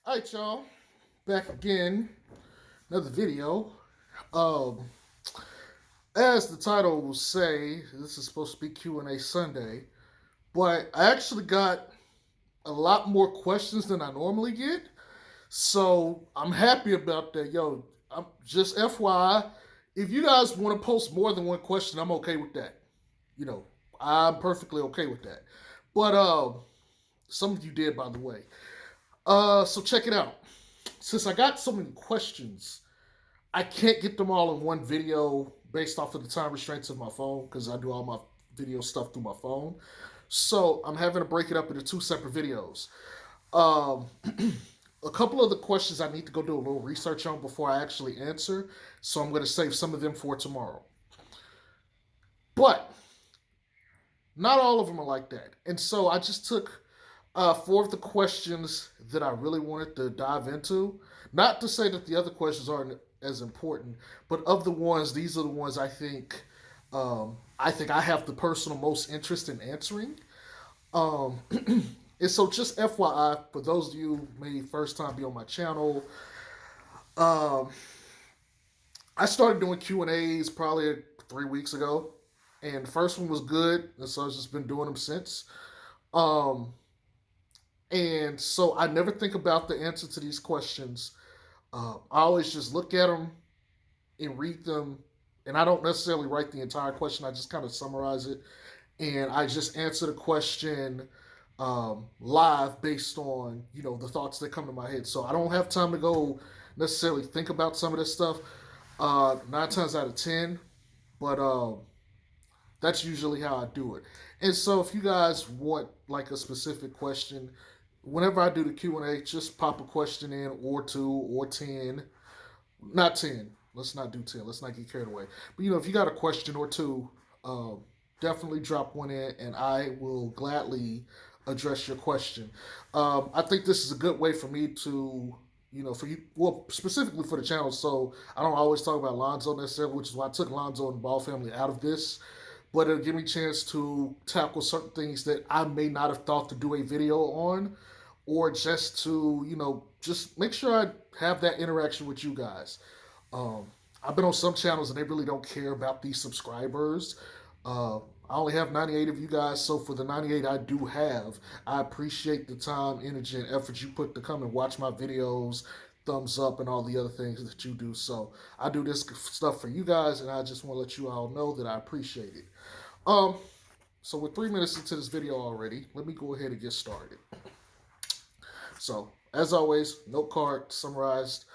Alright, y'all. Back again. Another video. Um, as the title will say, this is supposed to be Q&A Sunday, but I actually got a lot more questions than I normally get. So I'm happy about that. Yo, I'm just FYI, if you guys want to post more than one question, I'm okay with that. You know, I'm perfectly okay with that. But some of you did, by the way. So check it out. Since I got so many questions, I can't get them all in one video based off of the time restraints of my phone because I do all my video stuff through my phone. So I'm having to break it up into two separate videos. Um, a couple of the questions I need to go do a little research on before I actually answer. So I'm going to save some of them for tomorrow. But not all of them are like that. And so I just took four of the questions that I really wanted to dive into. Not to say that the other questions aren't as important, but of the ones, these are the ones I think I have the personal most interest in answering. Um, and so, just FYI, for those of you who may first time be on my channel, um, I started doing Q&As probably 3 weeks ago, and the first one was good, and so I've just been doing them since. Um, and so I never think about the answer to these questions. I always just look at them and read them, and I don't necessarily write the entire question. I just kind of summarize it, and I just answer the question live based on the thoughts that come to my head. So I don't have time to go necessarily think about some of this stuff. 9 times out of 10, but that's usually how I do it. And so if you guys want like a specific question, whenever I do the Q&A, just pop a question in or two or 10. Not 10. Let's not do 10. Let's not get carried away. But if you got a question or two, definitely drop one in and I will gladly address your question. I think this is a good way for me to for you, well, specifically for the channel. So I don't always talk about Lonzo necessarily, which is why I took Lonzo and the Ball family out of this, but it'll give me a chance to tackle certain things that I may not have thought to do a video on, or just to, just make sure I have that interaction with you guys. I've been on some channels and they really don't care about these subscribers. I only have 98 of you guys, so for the 98 I do have, I appreciate the time, energy, and effort you put to come and watch my videos, thumbs up, and all the other things that you do. So I do this stuff for you guys, and I just want to let you all know that I appreciate it. Um, so we're 3 minutes into this video already. Let me go ahead and get started. So, as always, note card summarized.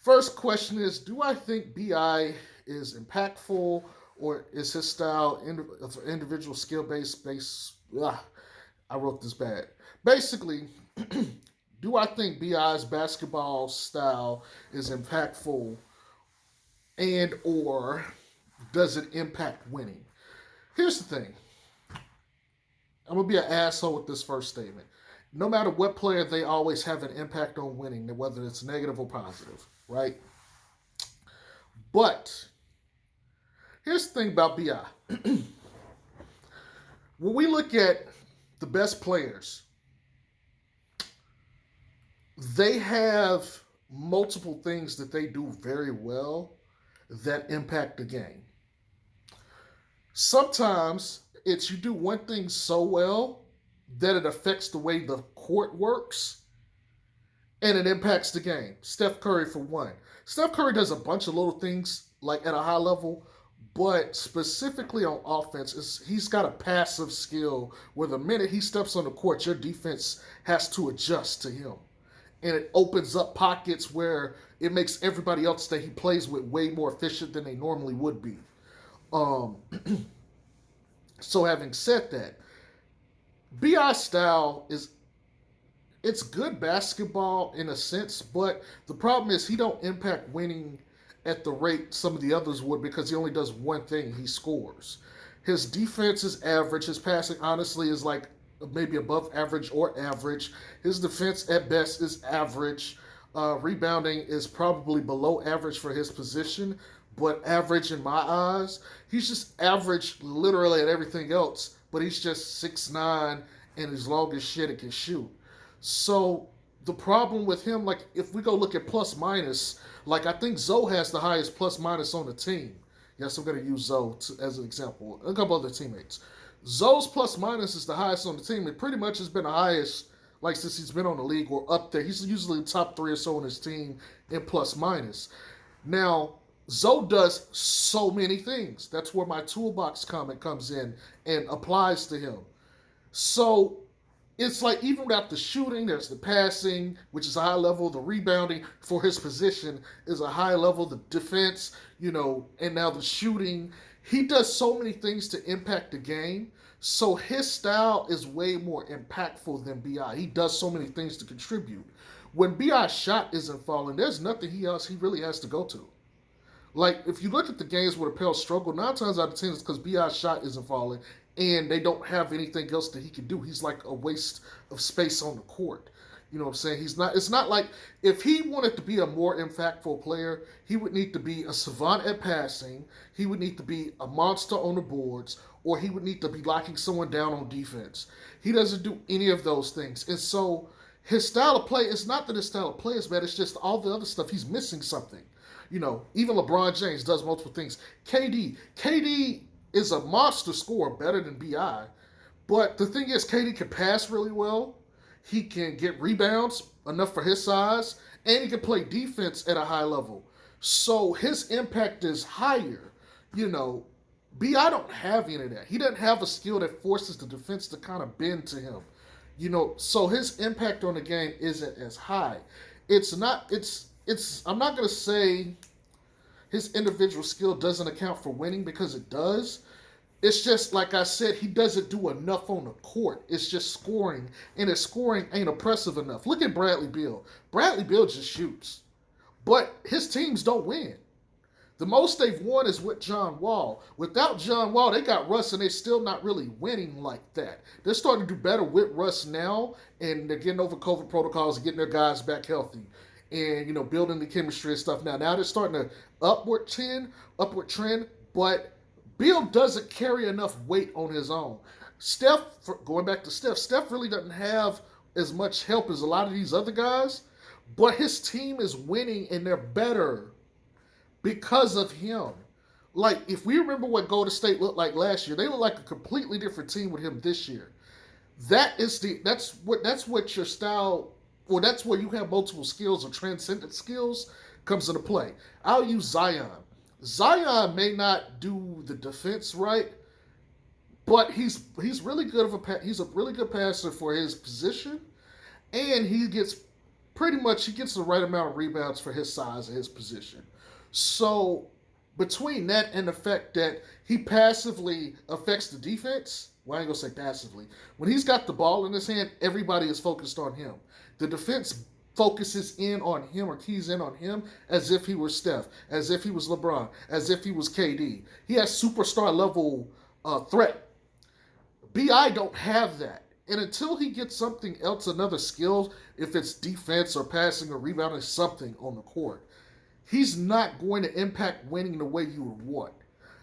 First question is, do I think BI is impactful, or is his style individual skill based? I wrote this bad. Basically, do I think BI's basketball style is impactful, and or does it impact winning? Here's the thing. I'm gonna be an asshole with this first statement. No matter what player, they always have an impact on winning, whether it's negative or positive, right? But here's the thing about BI. When we look at the best players, they have multiple things that they do very well that impact the game. Sometimes it's you do one thing so well that it affects the way the court works and it impacts the game. Steph Curry, for one. Steph Curry does a bunch of little things like at a high level, but specifically on offense, he's got a passive skill where the minute he steps on the court, your defense has to adjust to him. And it opens up pockets where it makes everybody else that he plays with way more efficient than they normally would be. Um, so having said that, BI style it's good basketball in a sense, but the problem is he don't impact winning at the rate some of the others would because he only does one thing, he scores. His defense is average, his passing honestly is like maybe above average or average. His defense at best is average. Rebounding is probably below average for his position, but average in my eyes. He's just average literally at everything else, but he's just 6'9" and as long as shit it can shoot. So the problem with him, like if we go look at plus minus, like I think Zoe has the highest plus minus on the team. Yes, I'm going to use Zoe as an example. A couple other teammates. Zoe's plus minus is the highest on the team. It pretty much has been the highest like since he's been on the league or up there. He's usually top three or so on his team in plus minus. Now, Zoe does so many things. That's where my toolbox comment comes in and applies to him. So it's like even without the shooting, there's the passing, which is a high level. The rebounding for his position is a high level. The defense, and now the shooting. He does so many things to impact the game. So his style is way more impactful than BI. He does so many things to contribute. When BI's shot isn't falling, there's nothing he really has to go to. Like, if you look at the games where the Pels struggle, 9 times out of 10 it's because BI's shot isn't falling and they don't have anything else that he can do. He's like a waste of space on the court. You know what I'm saying? It's not like if he wanted to be a more impactful player, he would need to be a savant at passing, he would need to be a monster on the boards, or he would need to be locking someone down on defense. He doesn't do any of those things. And so his style of play, it's not that his style of play is bad, it's just all the other stuff. He's missing something. Even LeBron James does multiple things. KD is a monster scorer, better than BI. But the thing is, KD can pass really well. He can get rebounds, enough for his size, and he can play defense at a high level. So his impact is higher. BI don't have any of that. He doesn't have a skill that forces the defense to kind of bend to him. So his impact on the game isn't as high. I'm not going to say his individual skill doesn't account for winning, because it does. It's just, like I said, he doesn't do enough on the court. It's just scoring, and his scoring ain't oppressive enough. Look at Bradley Beal. Bradley Beal just shoots. But his teams don't win. The most they've won is with John Wall. Without John Wall, they got Russ, and they're still not really winning like that. They're starting to do better with Russ now, and they're getting over COVID protocols and getting their guys back healthy. And, building the chemistry and stuff now. Now they're starting to upward trend, but Bill doesn't carry enough weight on his own. Going back to Steph really doesn't have as much help as a lot of these other guys, but his team is winning and they're better because of him. Like, if we remember what Golden State looked like last year, they look like a completely different team with him this year. That's what your style, or that's where you have multiple skills or transcendent skills comes into play. I'll use Zion. Zion may not do the defense right, but he's really good he's a really good passer for his position, and he gets the right amount of rebounds for his size and his position. So between that and the fact that he passively affects the defense, well, I ain't gonna say passively. When he's got the ball in his hand, everybody is focused on him. The defense focuses in on him or keys in on him as if he were Steph, as if he was LeBron, as if he was KD. He has superstar level threat. BI don't have that. And until he gets something else, another skill, if it's defense or passing or rebounding, something on the court, he's not going to impact winning the way you would want.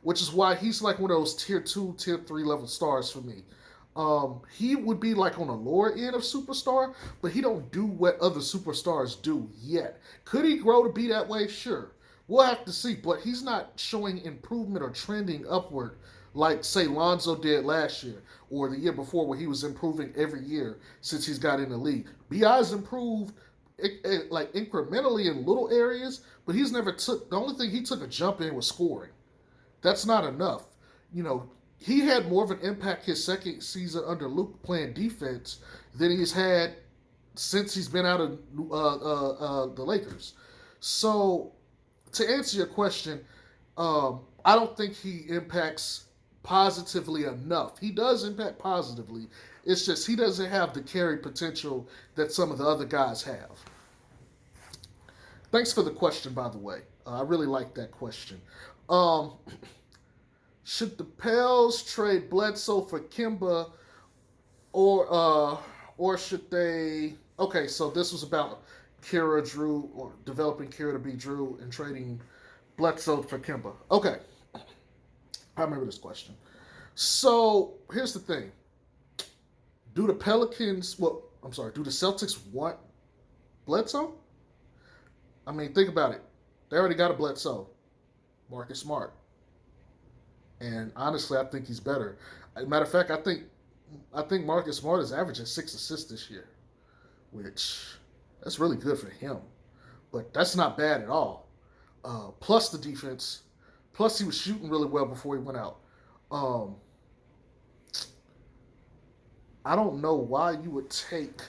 Which is why he's like one of those tier 2, tier 3 level stars for me. He would be like on the lower end of superstar, but he don't do what other superstars do yet. Could he grow to be that way? Sure. We'll have to see, but he's not showing improvement or trending upward like, say, Lonzo did last year or the year before, where he was improving every year since he's got in the league. BI's improved like incrementally in little areas, but the only thing he took a jump in was scoring. That's not enough. He had more of an impact his second season under Luke playing defense than he's had since he's been out of the Lakers. So, to answer your question, I don't think he impacts positively enough. He does impact positively. It's just he doesn't have the carry potential that some of the other guys have. Thanks for the question, by the way. I really like that question. Should the Pels trade Bledsoe for Kemba, or should they? Okay, so this was about Kira Drew, or developing Kira to be Drew and trading Bledsoe for Kemba. Okay, I remember this question. So here's the thing: do the Celtics want Bledsoe? I mean, think about it. They already got a Bledsoe, Marcus Smart, and honestly, I think he's better. As a matter of fact, I think Marcus Smart is averaging 6 assists this year, which that's really good for him. But that's not bad at all. Plus the defense, plus he was shooting really well before he went out. Um, I don't know why you would take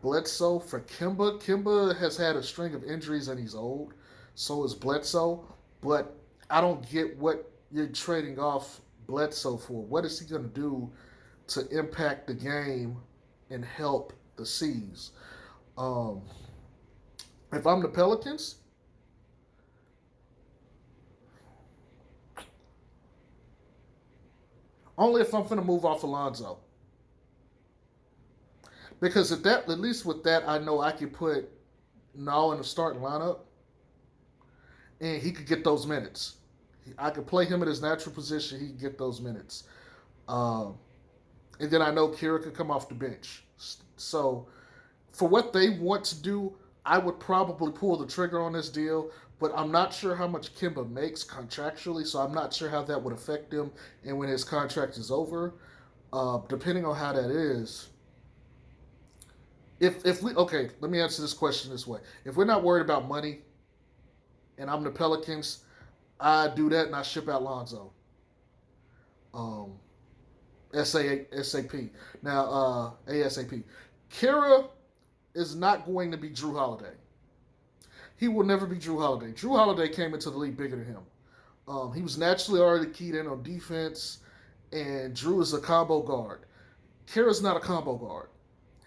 Bledsoe for Kimba. Kimba has had a string of injuries and he's old. So is Bledsoe. But I don't get what you're trading off Bledsoe for. What is he going to do to impact the game and help the C's? Um, if I'm the Pelicans, only if I'm going to move off Alonzo. Because at least with that, I know I could put Nall in the starting lineup, and he could get those minutes. I could play him in his natural position. He could get those minutes, um, and then I know Kira could come off the bench. So for what they want to do, I would probably pull the trigger on this deal. But I'm not sure how much Kimba makes contractually, so I'm not sure how that would affect him. And when his contract is over, depending on how that is, if we okay, let me answer this question this way: if we're not worried about money, and I'm the Pelicans, I do that and I ship out Lonzo. Um, SAP. Now, ASAP. Kira is not going to be Drew Holiday. He will never be Drew Holiday. Drew Holiday came into the league bigger than him. He was naturally already keyed in on defense, and Drew is a combo guard. Kira's not a combo guard.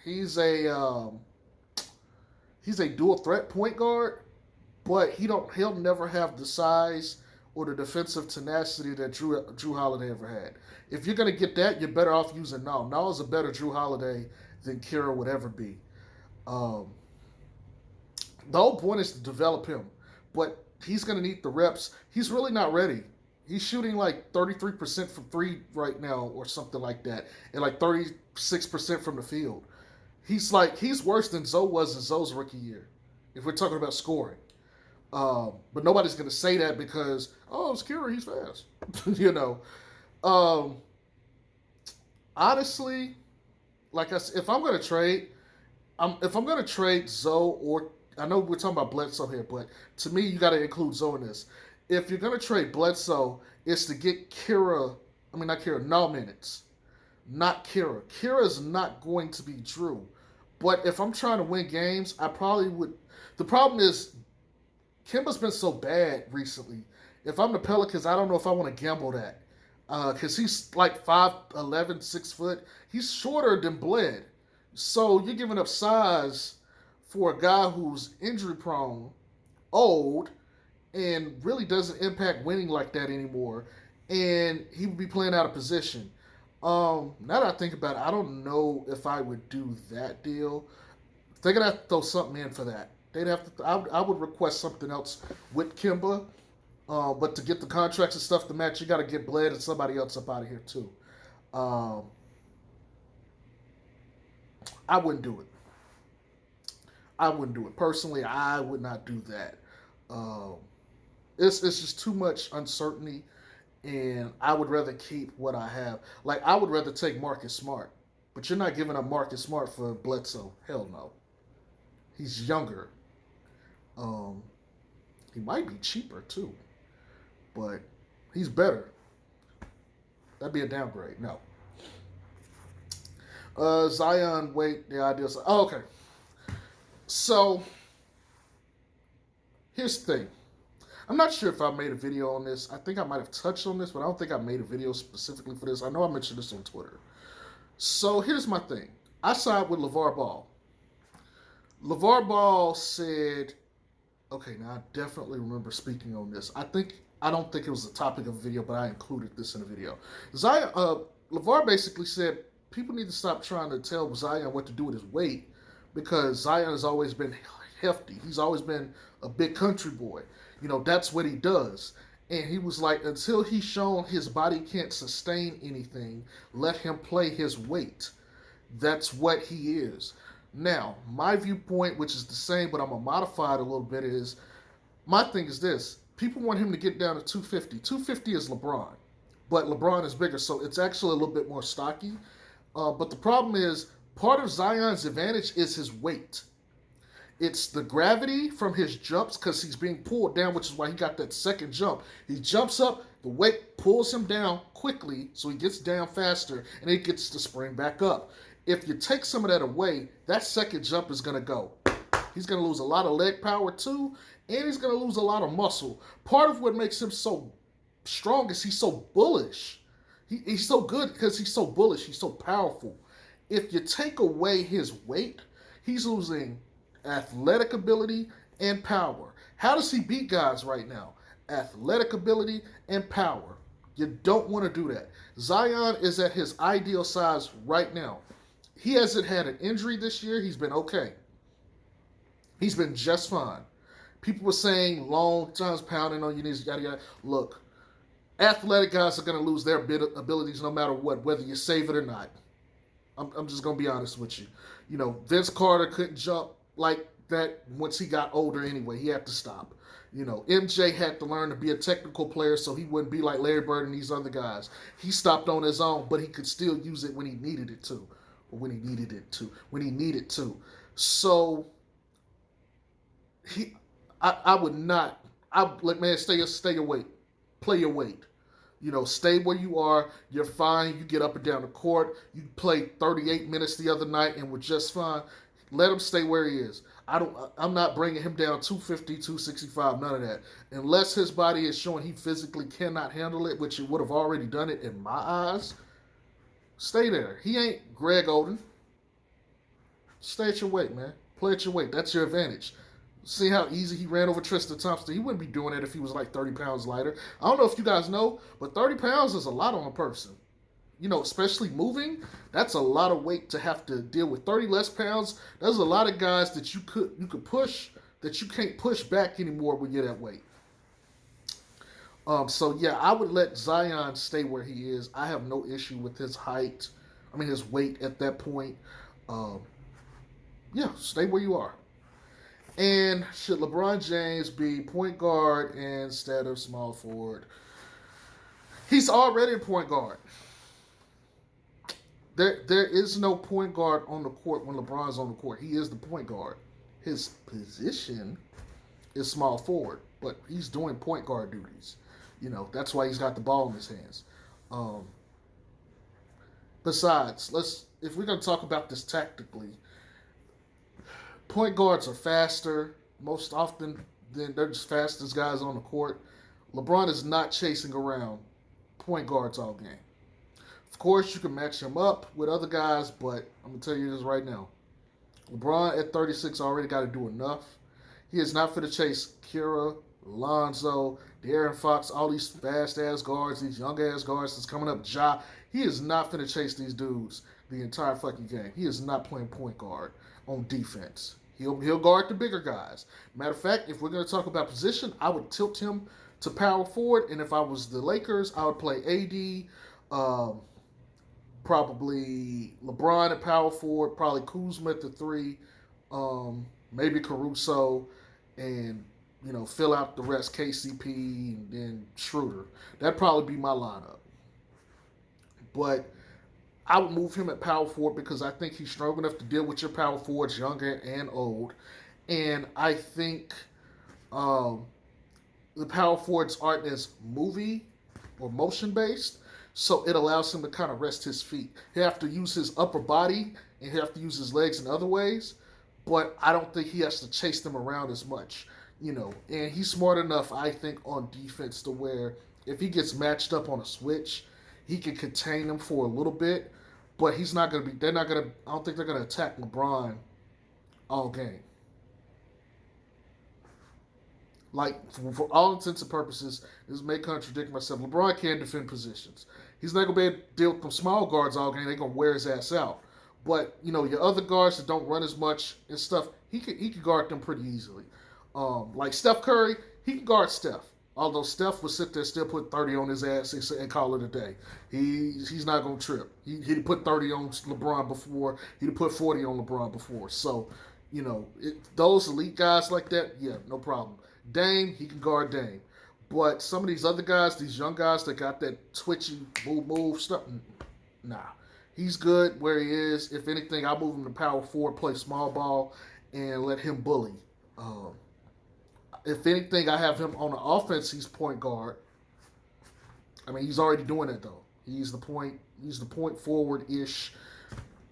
He's a he's a dual threat point guard, but he'll never have the size or the defensive tenacity that Drew Holiday ever had. If you're gonna get that, you're better off using Nall. Nall is a better Drew Holiday than Kira would ever be. Um, the whole point is to develop him, but he's gonna need the reps. He's really not ready. He's shooting like 33% from three right now, or something like that, and like 36% from the field. He's worse than Zoe was in Zoe's rookie year, if we're talking about scoring. But nobody's gonna say that because it's Kira, he's fast, you know. Um, Honestly, like I said, if I'm gonna trade Zoe, or I know we're talking about Bledsoe here, but to me you got to include Zoe in this. If you're gonna trade Bledsoe, it's to get Kira. I mean not Kira, no minutes, not Kira. Kira is not going to be Drew. But if I'm trying to win games, I probably would. The problem is Kimba's been so bad recently. If I'm the Pelicans, I don't know if I want to gamble that. Because he's like 5'11", 6 foot. He's shorter than Bled. So you're giving up size for a guy who's injury prone, old, and really doesn't impact winning like that anymore. And he would be playing out of position. Now that I think about it, I don't know if I would do that deal. They're gonna have to throw something in for that. They'd have to. I would request something else with Kimba. But to get the contracts and stuff to match, you got to get Bled and somebody else up out of here too. Um, I wouldn't do it. I wouldn't do it personally. I would not do that. Um, it's just too much uncertainty, and I would rather keep what I have. Like I would rather take Marcus Smart, but you're not giving up Marcus Smart for Bledsoe. Hell no. He's younger. Um, he might be cheaper too, but he's better. That'd be a downgrade. No. Zion, wait, the idea. Oh, okay. So here's the thing. I'm not sure if I made a video on this. I think I might have touched on this, but I don't think I made a video specifically for this. I know I mentioned this on Twitter. So here's my thing. I side with LeVar Ball. LeVar Ball said, okay, now I definitely remember speaking on this. I don't think it was the topic of the video, but I included this in the video. LeVar basically said people need to stop trying to tell Zion what to do with his weight because Zion has always been hefty. He's always been a big country boy. You know, that's what he does. And he was like, until he's shown his body can't sustain anything, let him play his weight. That's what he is. Now, my viewpoint, which is the same, but I'm gonna modify it a little bit, is my thing is this: people want him to get down to 250. 250 is LeBron, but LeBron is bigger, so it's actually a little bit more stocky. But the problem is, part of Zion's advantage is his weight. It's the gravity from his jumps because he's being pulled down, which is why he got that second jump. He jumps up, the weight pulls him down quickly, so he gets down faster, and he gets to spring back up. If you take some of that away, that second jump is going to go. He's going to lose a lot of leg power too, and he's going to lose a lot of muscle. Part of what makes him so strong is he's so bullish. He's so good because he's so bullish. He's so powerful. If you take away his weight, he's losing athletic ability and power. How does he beat guys right now? Athletic ability and power. You don't want to do that. Zion is at his ideal size right now. He hasn't had an injury this year. He's been okay. He's been just fine. People were saying long times pounding on your knees, yada yada. Look, athletic guys are going to lose their abilities no matter what, whether you save it or not. I'm just going to be honest with you. You know, Vince Carter couldn't jump like that once he got older anyway. He had to stop. You know, MJ had to learn to be a technical player so he wouldn't be like Larry Bird and these other guys. He stopped on his own, but he could still use it when he needed it to. Or when he needed it to. When he needed to. So, I would not. Man, stay away. Play your weight. You know, stay where you are. You're fine. You get up and down the court. You played 38 minutes the other night and were just fine. Let him stay where he is. I'm not bringing him down 250, 265, none of that. Unless his body is showing he physically cannot handle it, which he would have already done it in my eyes. Stay there. He ain't Greg Oden. Stay at your weight, man. Play at your weight. That's your advantage. See how easy he ran over Tristan Thompson? He wouldn't be doing that if he was like 30 pounds lighter. I don't know if you guys know, but 30 pounds is a lot on a person. You know, especially moving, that's a lot of weight to have to deal with. 30 less pounds, there's a lot of guys that you could push that you can't push back anymore when you're that weight. So yeah, I would let Zion stay where he is. I have no issue with his height. I mean his weight at that point. Um, yeah, stay where you are. And should LeBron James be point guard instead of small forward? He's already a point guard. There is no point guard on the court when LeBron's on the court. He is the point guard. His position is small forward, but he's doing point guard duties. You know, that's why he's got the ball in his hands. Um, Besides, if we're gonna talk about this tactically, point guards are faster most often than they're just fastest guys on the court. LeBron is not chasing around point guards all game. Of course, you can match him up with other guys, but I'm going to tell you this right now. LeBron at 36 already got to do enough. He is not going to chase Kira, Lonzo, De'Aaron Fox, all these fast-ass guards, these young-ass guards that's coming up, Ja. He is not going to chase these dudes the entire fucking game. He is not playing point guard on defense. He'll guard the bigger guys. Matter of fact, if we're going to talk about position, I would tilt him to power forward, and if I was the Lakers, I would play AD, probably LeBron at power forward, probably Kuzma at the 3, maybe Caruso, and fill out the rest, KCP, and then Schroeder. That'd probably be my lineup. But I would move him at power forward because I think he's strong enough to deal with your power forwards, young and old. And I think the power forwards aren't as movie or motion based, so it allows him to kind of rest his feet. He have to use his upper body and he have to use his legs in other ways, but I don't think he has to chase them around as much. And he's smart enough, I think, on defense to where if he gets matched up on a switch, he can contain them for a little bit, but I don't think they're going to attack LeBron all game. Like, for all intents and purposes, this may contradict myself. LeBron can defend positions. He's not going to be able to deal with them small guards all game. They're going to wear his ass out. But, your other guards that don't run as much and stuff, he can guard them pretty easily. Like Steph Curry, he can guard Steph. Although Steph would sit there, still put 30 on his ass and call it a day. He's not gonna trip. He'd put 30 on LeBron before. He'd put 40 on LeBron before. So, those elite guys like that, yeah, no problem. Dame, he can guard Dame. But some of these other guys, these young guys that got that twitchy move stuff, nah. He's good where he is. If anything, I move him to power forward, play small ball, and let him bully. Um, if anything, I have him on the offense. He's point guard. I mean, he's already doing it though. He's the point. He's the point forward ish.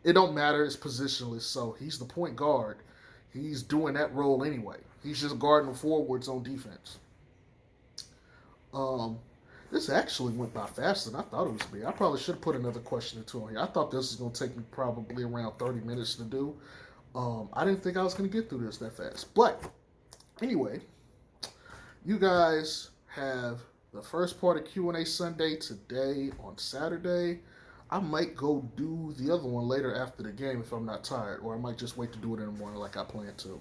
It don't matter. It's positionless. So he's the point guard. He's doing that role anyway. He's just guarding the forwards on defense. Um, this actually went by faster than I thought it was going to be. I probably should have put another question or two on here. I thought this was going to take me probably around 30 minutes to do. I didn't think I was going to get through this that fast. But anyway, you guys have the first part of Q&A Sunday today on Saturday. I might go do the other one later after the game if I'm not tired, or I might just wait to do it in the morning like I plan to.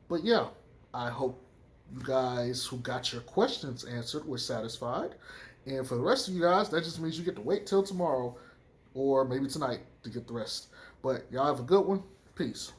But yeah, I hope you guys who got your questions answered were satisfied. And for the rest of you guys, that just means you get to wait till tomorrow or maybe tonight to get the rest. But y'all have a good one. Peace.